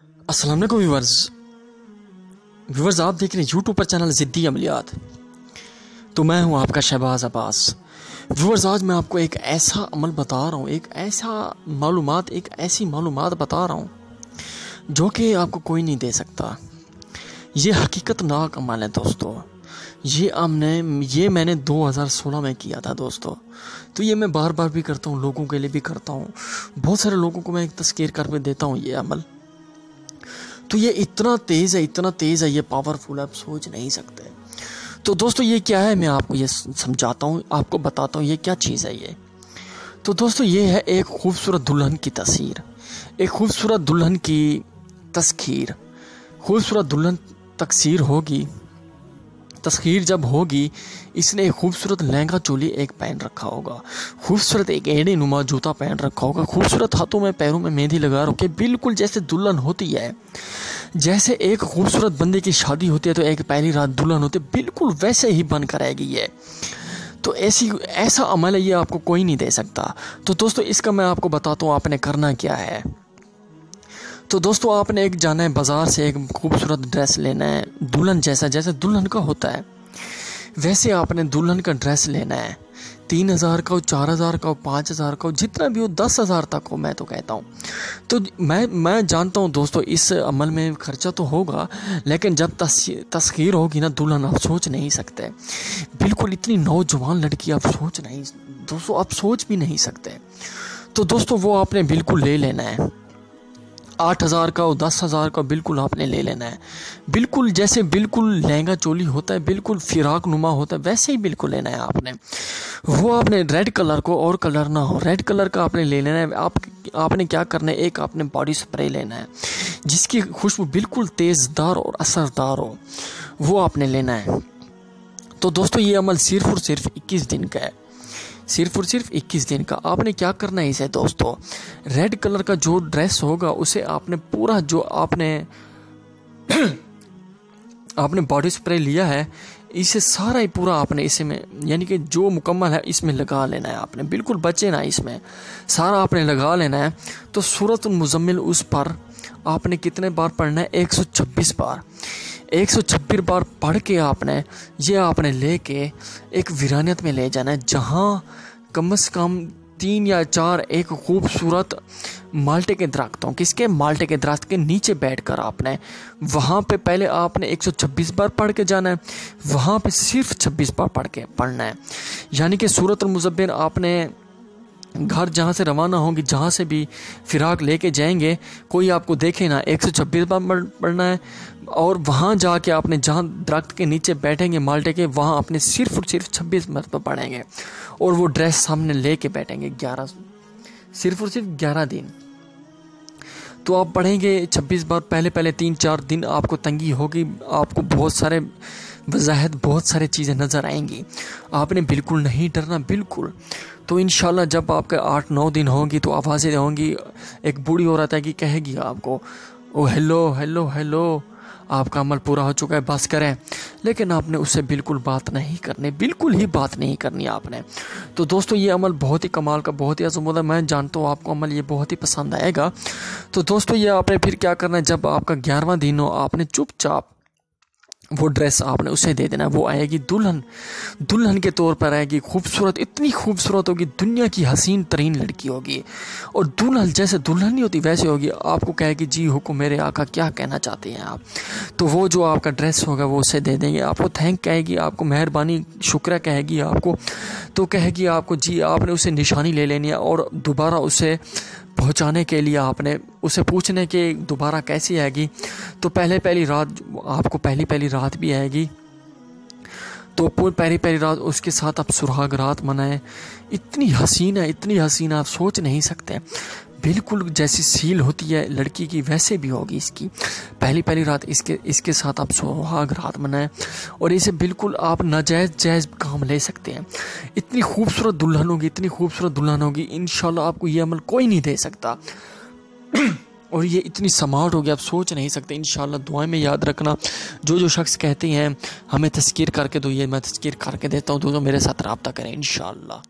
अस्सलाम वालेकुम व्यूवर्स आप देख रहे हैं यूट्यूब पर चैनल ज़िद्दी अमलियात। तो मैं हूं आपका शहबाज अब्बास। व्यूवर्स आज मैं आपको एक ऐसा अमल बता रहा हूं, एक ऐसी मालूमात बता रहा हूं जो कि आपको कोई नहीं दे सकता। ये हकीकतनाक अमल है दोस्तों। ये मैंने 2016 में किया था दोस्तों। तो ये मैं बार बार भी करता हूँ, लोगों के लिए भी करता हूँ, बहुत सारे लोगों को मैं एक तस्कीर कर देता हूँ ये अमल। तो ये इतना तेज़ है, ये पावरफुल है, आप सोच नहीं सकते। तो दोस्तों ये क्या है, मैं आपको ये समझाता हूँ, आपको बताता हूँ ये क्या चीज़ है ये। तो दोस्तों ये है एक खूबसूरत दुल्हन की तस्वीर, एक खूबसूरत दुल्हन की तस्खीर। खूबसूरत दुल्हन तस्खीर जब होगी, इसने एक खूबसूरत लहंगा चोली एक पहन रखा होगा, खूबसूरत एक एड़ी नुमा जूता पहन रखा होगा, खूबसूरत हाथों में पैरों में मेहंदी लगा रखी, बिल्कुल जैसे दुल्हन होती है। जैसे एक खूबसूरत बंदे की शादी होती है तो एक पहली रात दुल्हन होती है, बिल्कुल वैसे ही बन कर आएगी ये। तो ऐसा अमल है, ये आपको कोई नहीं दे सकता। तो दोस्तों इसका मैं आपको बताता हूँ आपने करना क्या है। तो दोस्तों आपने एक जाना है बाज़ार से, एक खूबसूरत ड्रेस लेना है, दुल्हन जैसे दुल्हन का होता है वैसे आपने दुल्हन का ड्रेस लेना है। 3000 का हो, 4000 का हो, 5000 का हो, जितना भी हो, 10,000 तक हो, मैं तो कहता हूँ। तो मैं जानता हूँ दोस्तों इस अमल में खर्चा तो होगा, लेकिन जब तस्खीर होगी ना दुल्हन, आप सोच नहीं सकते। बिल्कुल इतनी नौजवान लड़की आप सोच भी नहीं सकते। तो दोस्तों वो आपने बिल्कुल ले लेना है। 8,000 का हो, 10,000 का, बिल्कुल आपने ले लेना है। बिल्कुल जैसे बिल्कुल लहंगा चोली होता है, बिल्कुल फिराक नुमा होता है, वैसे ही बिल्कुल लेना है आपने। वो आपने रेड कलर को, और कलर ना हो, रेड कलर का आपने ले लेना है। आपने क्या करना है, एक आपने बॉडी स्प्रे लेना है जिसकी खुशबू बिल्कुल तेज़दार और असरदार हो, वो आपने लेना है। तो दोस्तों ये अमल सिर्फ और सिर्फ 21 दिन का है, सिर्फ और सिर्फ 21 दिन का। आपने क्या करना है इसे दोस्तों, रेड कलर का जो ड्रेस होगा उसे आपने पूरा, जो आपने बॉडी स्प्रे लिया है, इसे सारा ही पूरा आपने इसे में, यानी कि जो मुकम्मल है इसमें लगा लेना है आपने, बिल्कुल बचे ना, इसमें सारा आपने लगा लेना है। तो सूरतुल मुज़म्मिल उस पर आपने कितने बार पढ़ना है, 126 बार। 126 बार पढ़ के आपने लेके एक वीरानियत में ले जाना है, जहाँ कम से कम 3 या 4 एक खूबसूरत माल्टे के दरख्त के नीचे बैठकर आपने वहाँ पे पहले आपने 126 बार पढ़ के जाना है, वहाँ पे सिर्फ 26 बार पढ़ना है। यानी कि सूरतुल मुज़म्मिल आपने घर जहाँ से रवाना होंगी, जहाँ से भी फिराक लेके जाएंगे, कोई आपको देखे ना, 126 बार पढ़ना है। और वहाँ जाके आपने जहाँ दरख्त के नीचे बैठेंगे माल्टे के, वहाँ आपने सिर्फ और सिर्फ 26 मरतबा पढ़ेंगे, और वो ड्रेस सामने लेके बैठेंगे सिर्फ और सिर्फ 11 दिन। तो आप पढ़ेंगे 26 बार। पहले 3-4 दिन आपको तंगी होगी, आपको बहुत सारे चीज़ें नज़र आएंगी, आपने बिल्कुल नहीं डरना, बिल्कुल। तो इंशाल्लाह जब आपके 8-9 दिन होंगी तो आवाज़ें होंगी, एक बूढ़ी औरत है कि कहेगी आपको, ओ हेलो हेलो हेलो, आपका अमल पूरा हो चुका है, बस करें। लेकिन आपने उससे बिल्कुल बात नहीं करनी, बिल्कुल ही बात नहीं करनी आपने। तो दोस्तों ये अमल बहुत ही कमाल का, बहुत ही अज़मत है। मैं जानता हूँ आपको अमल ये बहुत ही पसंद आएगा। तो दोस्तों ये आपने फिर क्या करना है, जब आपका 11वां दिन हो, आपने चुपचाप वो ड्रेस आपने उसे दे देना है। वो आएगी दुल्हन के तौर पर आएगी, खूबसूरत, इतनी खूबसूरत होगी, दुनिया की हसीन तरीन लड़की होगी, और दुल्हन जैसे दुल्हन नहीं होती वैसे होगी। आपको कहेगी जी हुक्म मेरे आका, क्या कहना चाहते हैं आप। तो वो जो आपका ड्रेस होगा वो उसे दे देंगे, आपको थैंक कहेगी, आपको मेहरबानी शुक्र कहेगी आपको। तो कहेगी आपको जी, आपने उसे निशानी ले लेनी है, और दोबारा उसे पहुंचाने के लिए आपने उसे पूछने के दोबारा कैसी आएगी। तो पहली पहली रात भी आएगी, तो पहली रात उसके साथ आप सुहाग रात मनाएं। इतनी हसीना आप सोच नहीं सकते, बिल्कुल जैसी सील होती है लड़की की वैसे भी होगी इसकी। पहली रात इसके साथ आप सुहाग रात मनाएं, और इसे बिल्कुल आप नाजायज़ काम ले सकते हैं। इतनी खूबसूरत दुल्हन होगी, इंशाल्लाह आपको ये अमल कोई नहीं दे सकता। और ये इतनी स्मार्ट होगी, आप सोच नहीं सकते। इंशाल्लाह दुआएं में याद रखना। जो शख्स कहते हैं हमें तस्कीर करके दो, ये मैं तस्कीर करके देता हूँ, दोस्तों मेरे साथ रब्ता करें इंशाल्लाह।